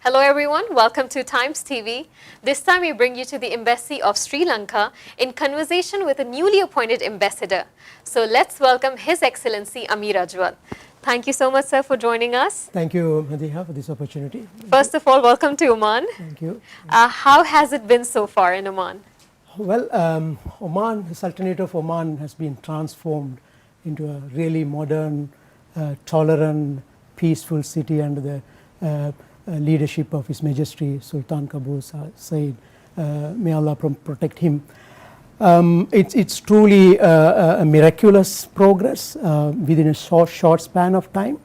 Hello everyone, welcome to Times TV. This time we bring you to the Embassy of Sri Lanka in conversation with a newly appointed ambassador. So let's welcome His Excellency Amir Ajwal. Thank you so much, sir, for joining us. Thank you, Madiha, for this opportunity. First of all, welcome to Oman. Thank you. How has it been so far in Oman? Well, Oman, the Sultanate of Oman has been transformed into a really modern, tolerant, peaceful city under the leadership of His Majesty Sultan Qaboos Said. May Allah protect him. It's truly a miraculous progress within a short span of time.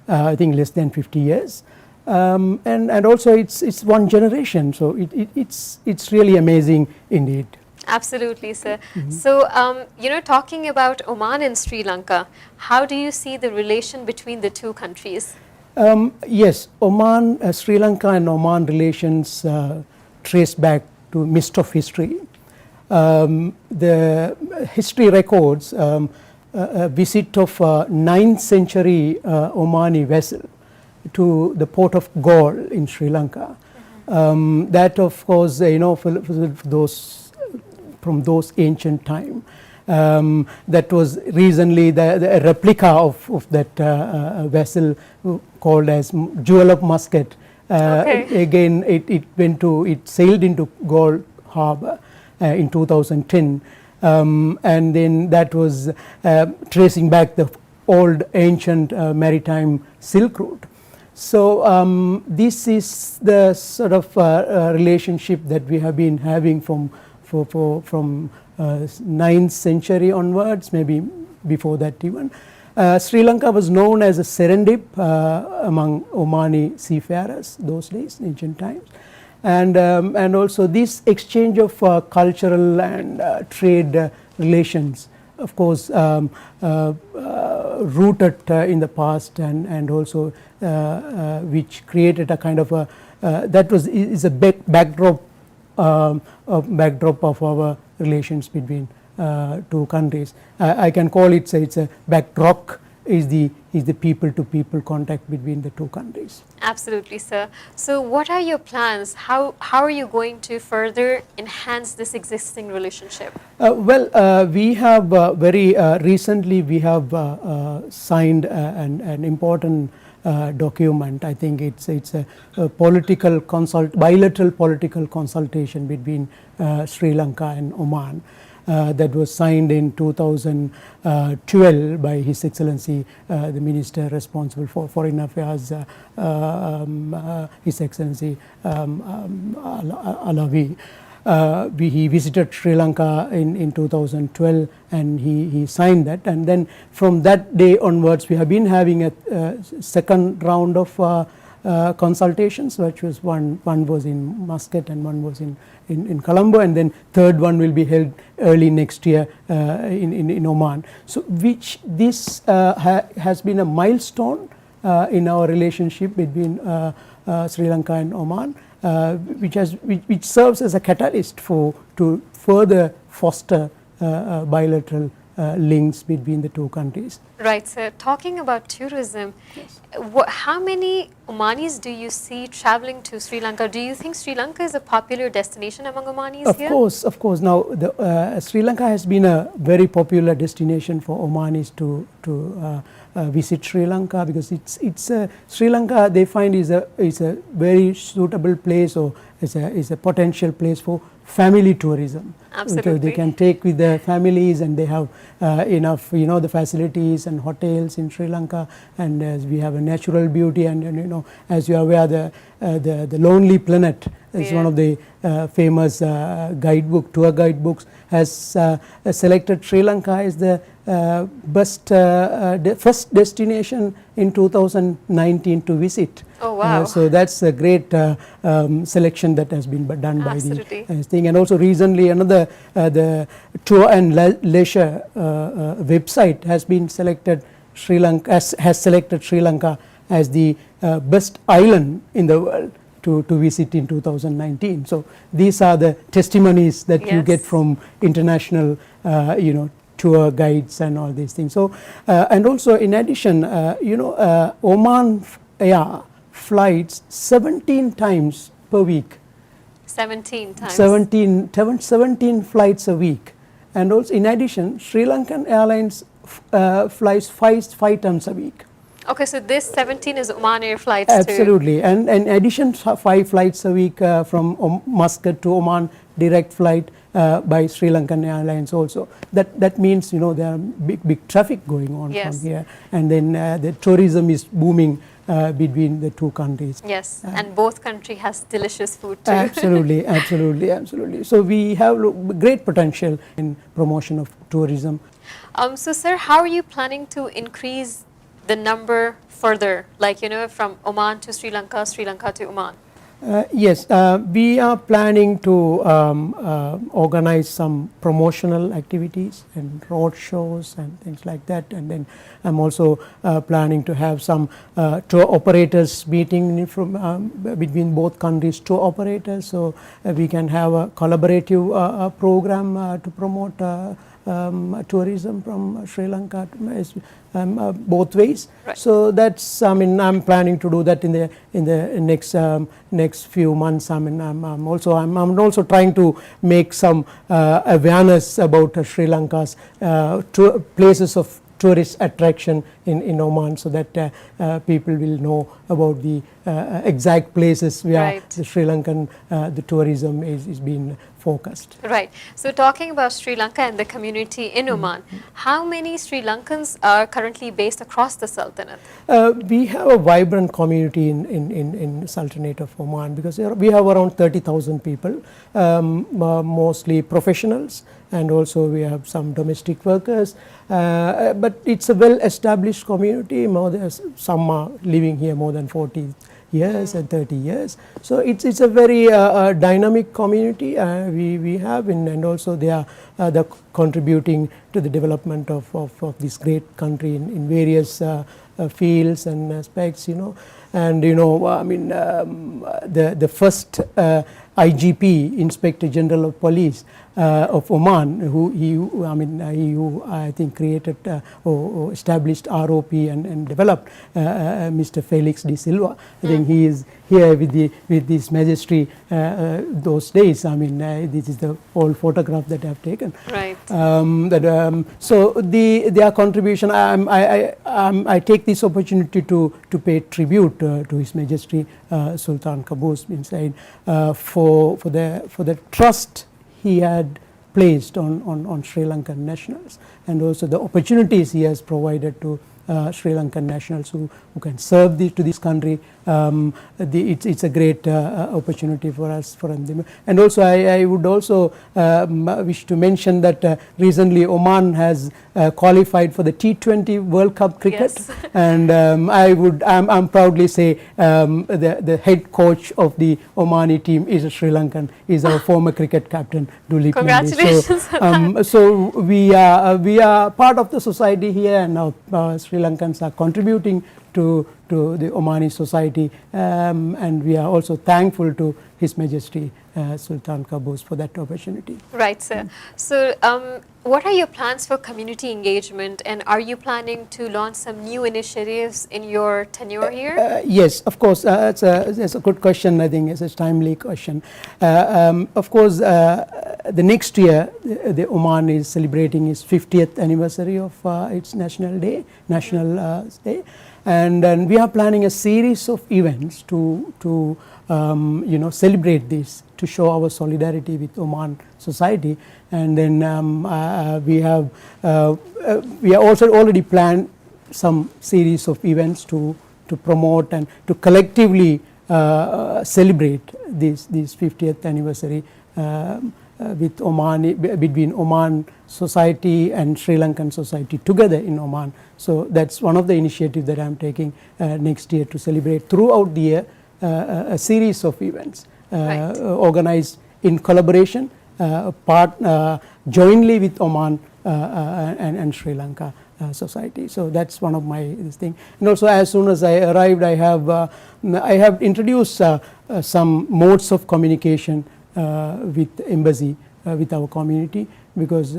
I think less than 50 years, and also it's one generation. So it's really amazing indeed. Absolutely, sir. So, talking about Oman and Sri Lanka, how do you see the relation between the two countries? Yes, Oman, Sri Lanka and Oman relations trace back to mist of history. The history records a visit of a 9th century Omani vessel to the port of Gaul in Sri Lanka. That, of course, from those ancient time. That was recently the replica of that vessel called as Jewel of Muscat. Again, it sailed into Gaul Harbour in 2010, and then that was tracing back the old ancient maritime Silk Route. So this is the sort of relationship that we have been having from 9th century onwards, maybe before that even. Sri Lanka was known as a serendip among Omani seafarers those days, ancient times, and also this exchange of cultural and trade relations, of course, rooted in the past, and also which created a kind of a is a backdrop of our relations between two countries. I can call it's a backdrop is the people-to-people contact between the two countries. Absolutely, sir. So what are your plans? How are you going to further enhance this existing relationship? We have very recently we have signed an important document. I think it's a bilateral political consultation between Sri Lanka and Oman. That was signed in 2012 by His Excellency the Minister responsible for Foreign Affairs, His Excellency Alawi. He visited Sri Lanka in 2012, and he signed that, and then from that day onwards we have been having a second round of consultations, which was one was in Muscat and one was in Colombo, and then third one will be held early next year in Oman. So this has been a milestone in our relationship between Sri Lanka and Oman, which serves as a catalyst to further foster bilateral links between the two countries. Right, sir. Talking about tourism, yes. How many Omanis do you see traveling to Sri Lanka? Do you think Sri Lanka is a popular destination among Omanis here? Of course. Now, Sri Lanka has been a very popular destination for Omanis to visit Sri Lanka, because Sri Lanka they find is a very suitable place, or is a potential place for family tourism. Absolutely. They can take with their families, and they have enough the facilities and hotels in Sri Lanka, and as we have a natural beauty, and as you are aware, the Lonely Planet is one of the famous tour guidebooks has selected Sri Lanka as the first destination in 2019 to visit. Oh wow! So that's a great selection that has been done by the thing. And also recently another the Tour and Leisure website has been selected has selected Sri Lanka as the best island in the world to visit in 2019. So these are the testimonies that you get from international tour guides and all these things. So and also in addition, Oman Air flights 17 times per week. 17 times. 17 flights a week. And also in addition, Sri Lankan Airlines flies five times a week. Okay, so this 17 is Oman Air flights too. Absolutely. And in addition, 5 flights a week from Muscat to Oman, direct flight by Sri Lankan Airlines also. That means, there are big traffic going on Yes. from here. And then the tourism is booming between the two countries. Yes, and both country has delicious food too. Absolutely. So we have great potential in promotion of tourism. So sir, how are you planning to increase the number further, like, from Oman to Sri Lanka to Oman? Yes, we are planning to organize some promotional activities and road shows and things like that. And then I'm also planning to have some tour operators meeting between both countries, tour operators, so we can have a collaborative program to promote tourism from Sri Lanka both ways. Right. So that's, I'm planning to do that in the next few months. I'm also trying to make some awareness about Sri Lanka's places of tourist attraction in Oman, so that people will know about the exact places where Right. the Sri Lankan the tourism is being focused. Right. So talking about Sri Lanka and the community in Oman, how many Sri Lankans are currently based across the Sultanate? We have a vibrant community in Sultanate of Oman, because we have around 30,000 people, mostly professionals, and also we have some domestic workers. But it's a well-established community. Some are living here more than 40 years and 30 years. So it's a very dynamic community we have, and also they are they're contributing to the development of this great country in various fields and aspects, And the first IGP, Inspector General of Police of Oman, who I think created or established ROP and developed, Mr. Felix de Silva. I think he is here with this Majesty those days. This is the old photograph that I have taken. Right. So their contribution, I take this opportunity to pay tribute to His Majesty Sultan Qaboos bin Said for the trust he had placed on Sri Lankan nationals, and also the opportunities he has provided to Sri Lankan nationals who can serve to this country. It's a great opportunity for us, for them. And also I would also wish to mention that recently Oman has qualified for the T20 World Cup cricket. Yes. And I'm proudly say the head coach of the Omani team is a Sri Lankan, is our former cricket captain Dulip Mende. Congratulations. So we are part of the society here, and our Sri Lankans are contributing to the Omani society, and we are also thankful to His Majesty Sultan Qaboos for that opportunity. Right, sir. So what are your plans for community engagement, and are you planning to launch some new initiatives in your tenure here? Yes, of course. That's a good question. I think it's a timely question. Of course, the next year, the Oman is celebrating its 50th anniversary of its national day, and we are planning a series of events to celebrate this, to show our solidarity with Oman society. And then we are also already planned some series of events to promote and to collectively celebrate this 50th anniversary with between Oman society and Sri Lankan society together in Oman. So that's one of the initiatives that I'm taking next year, to celebrate throughout the year a series of events organized in collaboration, jointly with Oman and Sri Lanka society. So that's one of my thing. And also, as soon as I arrived, I have introduced some modes of communication with embassy, with our community, because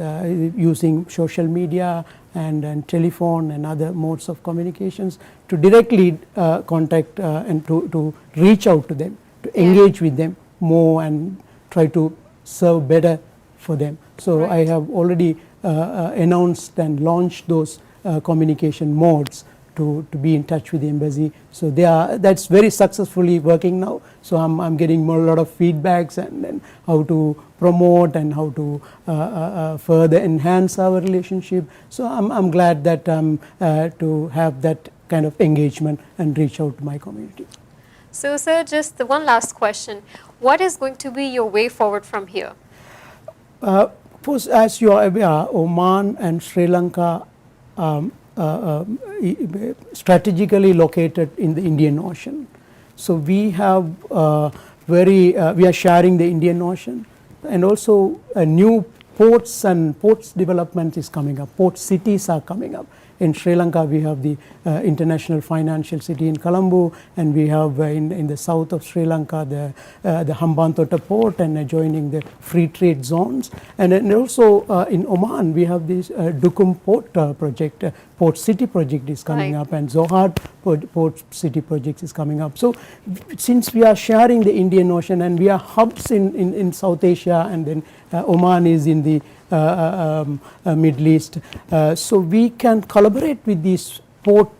using social media and telephone and other modes of communications to directly contact and to reach out to them, to engage with them more and try to serve better for them. So I have already announced and launched those communication modes to be in touch with the embassy. So that's very successfully working now. So I'm getting a lot of feedbacks and how to promote and how to further enhance our relationship. So I'm glad that to have that kind of engagement and reach out to my community. So sir, just the one last question. What is going to be your way forward from here? First, as you are aware, Oman and Sri Lanka strategically located in the Indian Ocean. So we have we are sharing the Indian Ocean, and also new ports and ports development is coming up. Port cities are coming up. In Sri Lanka, we have the international financial city in Colombo, and we have in the south of Sri Lanka the Hambantota port and adjoining the free trade zones. And also in Oman, we have this Dukum port project, port city project is coming up, and Zohar port city project is coming up. So since we are sharing the Indian Ocean and we are hubs in South Asia, and then Oman is in the Middle East, so we can collaborate with these port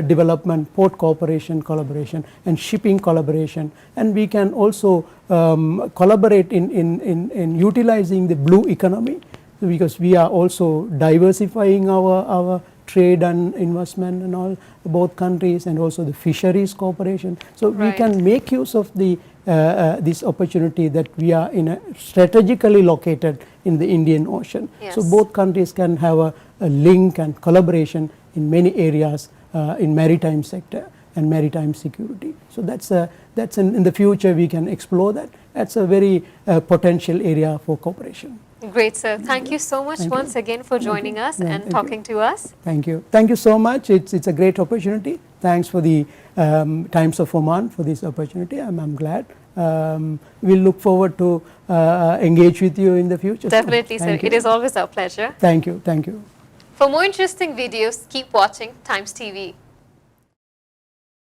development, port cooperation collaboration and shipping collaboration, and we can also collaborate in utilizing the blue economy, because we are also diversifying our trade and investment and all, both countries, and also the fisheries cooperation. So we can make use of the this opportunity that we are strategically located in the Indian Ocean. So both countries can have a link and collaboration in many areas in maritime sector and maritime security. So that's in the future we can explore that. That's a very potential area for cooperation. Great, sir. Thank you so much once again for joining us and talking to us. Thank you. Thank you so much. It's a great opportunity. Thanks for the Times of Oman for this opportunity. I'm glad. We'll look forward to engage with you in the future. Definitely, sir. It is always our pleasure. Thank you. Thank you. For more interesting videos, keep watching Times TV.